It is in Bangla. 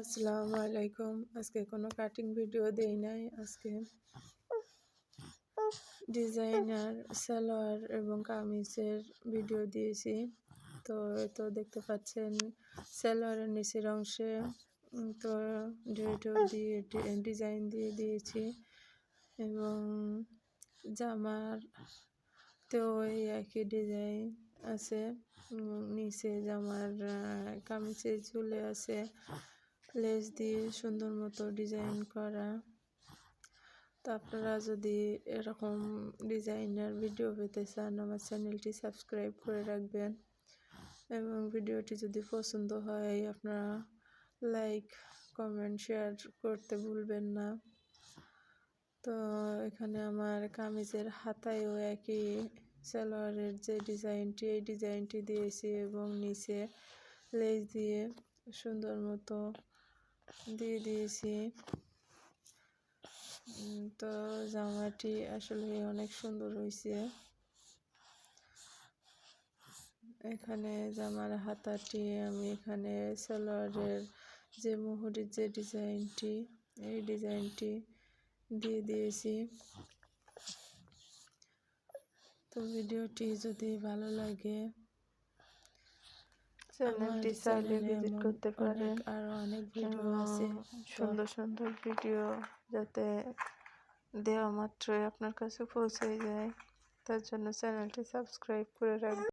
আসসালামু আলাইকুম। আজকে কোনো কাটিং ভিডিও দেই নাই। আজকে ডিজাইনার সালোয়ার এবং কামিজের ভিডিও দিয়েছি। তো দেখতে পাচ্ছেন সালোয়ারের নিচের অংশে তো ঢেউ দিয়ে ডিজাইন দিয়ে দিয়েছি এবং জামারতেও এই একই ডিজাইন আছে। নিচে জামার কামিজে ঝুলে আছে লেস দিয়ে সুন্দর মতো ডিজাইন করা। তো আপনারা যদি এরকম ডিজাইনার ভিডিও পেতে চান আমার চ্যানেলটি সাবস্ক্রাইব করে রাখবেন এবং ভিডিওটি যদি পছন্দ হয় আপনারা লাইক কমেন্ট শেয়ার করতে ভুলবেন না। তো এখানে আমার কামিজের হাতায়ও একই সালোয়ারের যে ডিজাইনটি এই ডিজাইনটি দিয়েছি এবং নিচে লেস দিয়ে সুন্দর মতো দিয়ে দিয়েছি। তো জামাটি আসলে অনেক সুন্দর হয়েছে। এখানে জামার হাতাটি আমি এখানে সালোয়ারের যে মুহুরির যে ডিজাইনটি এই ডিজাইনটি দিয়ে দিয়েছি। তো ভিডিওটি যদি ভালো লাগে চ্যানেলটি চাইলে ভিজিট করতে পারেন। আরো অনেক ভিডিও আছে, সুন্দর সুন্দর ভিডিও যাতে দেওয়া মাত্রই আপনার কাছে পৌঁছে যায়, তার জন্য চ্যানেলটি সাবস্ক্রাইব করে রাখবেন।